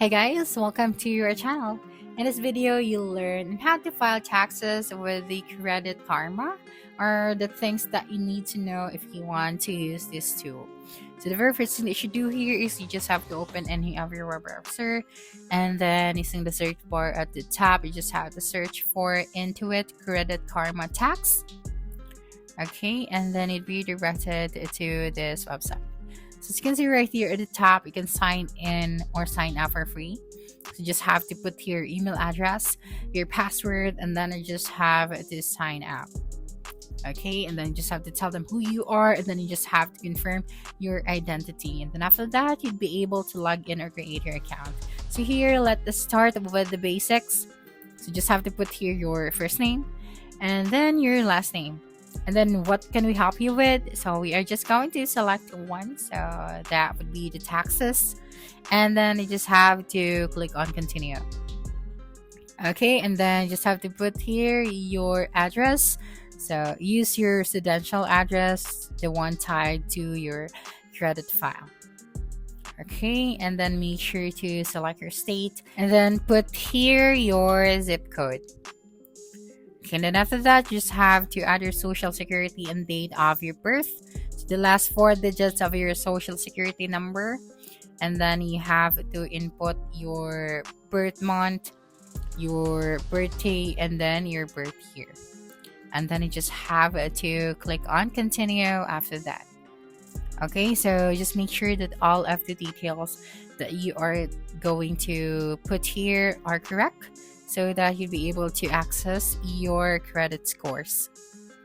Hey guys, welcome to your channel. In this video, you'll learn how to file taxes with the Credit Karma, or the things that you need to know if you want to use this tool. So the very first thing that you should do here is you just have to open any of your web browser, and then using the search bar at the top, you just have to search for Intuit Credit Karma Tax. Okay, and then it redirected to this website. So as you can see right here at the top, you can sign in or sign up for free. So you just have to put your email address, your password, and then you just have to sign up. Okay, and then you just have to tell them who you are, and then you just have to confirm your identity. And then after that, you'd be able to log in or create your account. So here, let us start with the basics. So you just have to put here your first name and then your last name. And then what can we help you with? So we are just going to select one. So that would be the taxes. And then you just have to click on continue. Okay, and then you just have to put here your address. So use your residential address, the one tied to your credit file. Okay, and then make sure to select your state and then put here your zip code. Okay, and then after that, you just have to add your social security and date of your birth, so the last four digits of your social security number, and then you have to input your birth month, your birthday, and then your birth year. And then you just have to click on continue after that. Okay, so just make sure that all of the details that you are going to put here are correct, so that you'll be able to access your credit scores.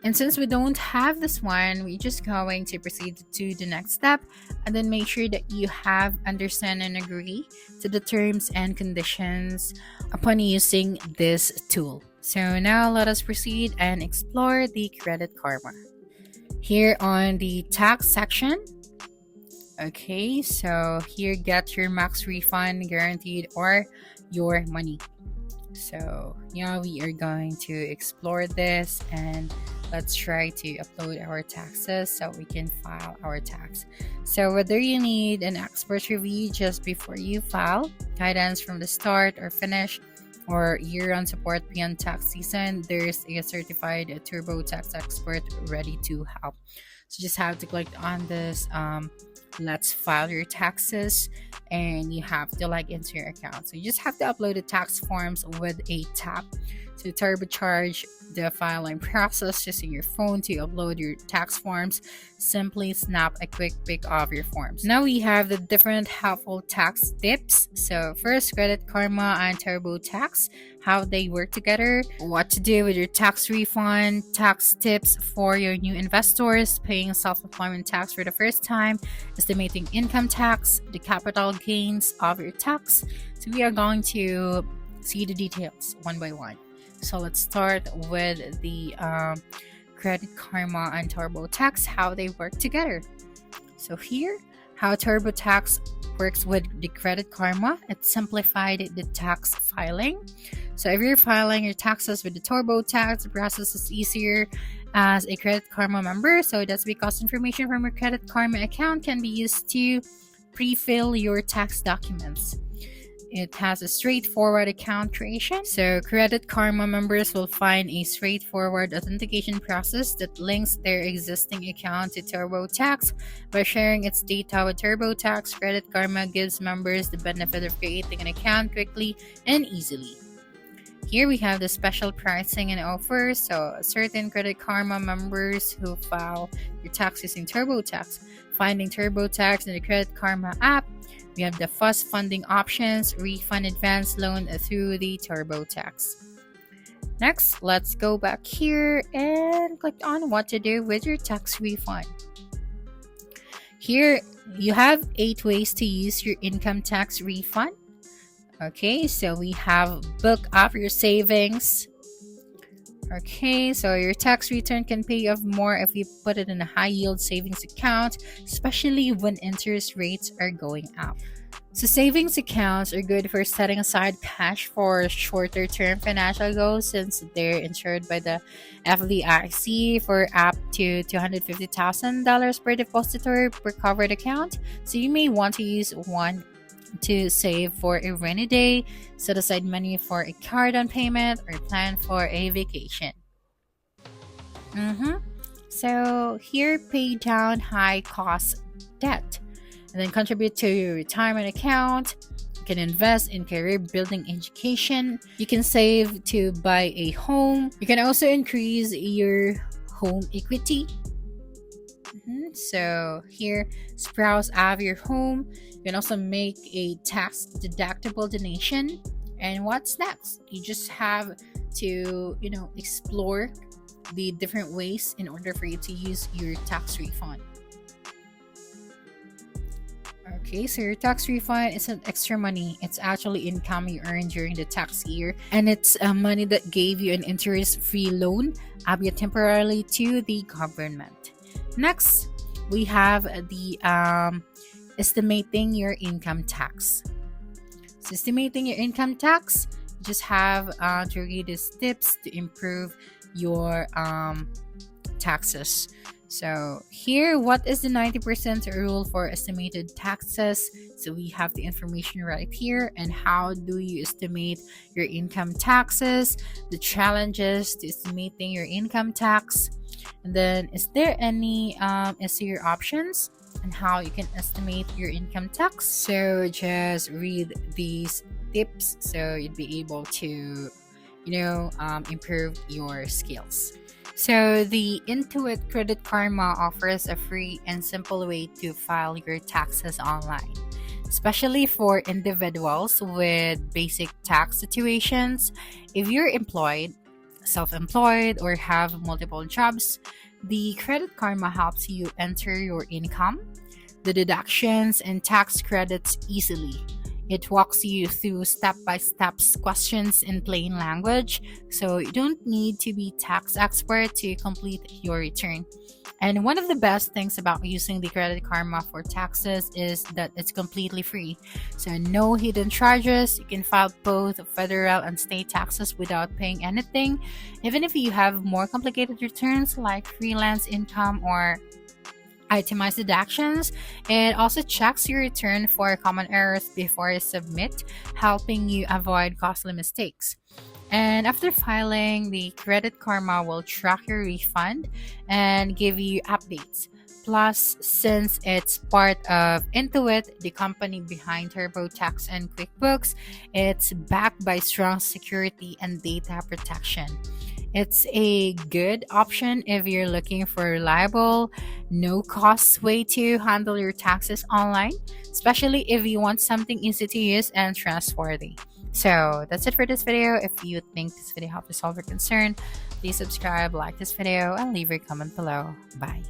And since we don't have this one, we're just going to proceed to the next step, and then make sure that you have understand and agree to the terms and conditions upon using this tool. So now let us proceed and explore the Credit Karma. Here on the tax section, okay, so here get your max refund guaranteed or your money. So yeah, we are going to explore this, and let's try to upload our taxes so we can file our tax. So whether you need an expert review just before you file, guidance from the start or finish, or year-round support beyond tax season, there's a certified TurboTax expert ready to help. So just have to click on this let's file your taxes, and you have to log into your account. So you just have to upload the tax forms with a tap to turbocharge the filing process using your phone to upload your tax forms. Simply snap a quick pic of your forms. Now we have the different helpful tax tips. So first, Credit Karma and TurboTax, how they work together, what to do with your tax refund, tax tips for your new investors, paying self-employment tax for the first time, estimating income tax, the capital gains of your tax. So we are going to see the details one by one. So let's start with the Credit Karma and TurboTax, how they work together. So here, how TurboTax works with the Credit Karma, it simplified the tax filing. So if you're filing your taxes with the TurboTax, the process is easier as a Credit Karma member. So that's because information from your Credit Karma account can be used to pre-fill your tax documents. It has a straightforward account creation. So Credit Karma members will find a straightforward authentication process that links their existing account to TurboTax. By sharing its data with TurboTax, Credit Karma gives members the benefit of creating an account quickly and easily. Here we have the special pricing and offers. So certain Credit Karma members who file your tax using TurboTax, finding TurboTax in the Credit Karma app, we have the fast funding options, refund advance loan through the TurboTax. Next, let's go back here and click on what to do with your tax refund. Here, you have 8 ways to use your income tax refund. Okay, so we have book up your savings. Okay, so your tax return can pay off more if you put it in a high yield savings account, especially when interest rates are going up. So savings accounts are good for setting aside cash for shorter term financial goals, since they're insured by the FDIC for up to $250,000 per depository per covered account. So you may want to use one to save for a rainy day, set aside money for a car down payment, or plan for a vacation. Mm-hmm. So here, pay down high cost debt and then contribute to your retirement account. You can invest in career building education. You can save to buy a home. You can also increase your home equity. So here, browse out of your home. You can also make a tax deductible donation. And what's next? You just have to, explore the different ways in order for you to use your tax refund. Okay, so your tax refund isn't extra money. It's actually income you earned during the tax year, and it's money that gave you an interest-free loan, albeit temporarily, to the government. Next, we have the estimating your income tax. So estimating your income tax, you just have to read these tips to improve your taxes. So here, what is the 90% rule for estimated taxes? So we have the information right here. And how do you estimate your income taxes? The challenges to estimating your income tax. And then, is there any easier options and how you can estimate your income tax? So just read these tips so you'd be able to, improve your skills. So the Intuit Credit Karma offers a free and simple way to file your taxes online, especially for individuals with basic tax situations. If you're employed, self-employed, or have multiple jobs, the Credit Karma helps you enter your income, the deductions, and tax credits easily. It walks you through step-by-step questions in plain language, so you don't need to be tax expert to complete your return. And one of the best things about using the Credit Karma for taxes is that it's completely free. So no hidden charges. You can file both federal and state taxes without paying anything. Even if you have more complicated returns like freelance income or itemized deductions, it also checks your return for common errors before you submit, helping you avoid costly mistakes. And after filing, the Credit Karma will track your refund and give you updates. Plus, since it's part of Intuit, the company behind TurboTax and QuickBooks, it's backed by strong security and data protection. It's a good option if you're looking for a reliable, no cost way to handle your taxes online, especially if you want something easy to use and trustworthy. So that's it for this video. If you think this video helped you solve your concern, please subscribe, like this video, and leave your comment below. Bye.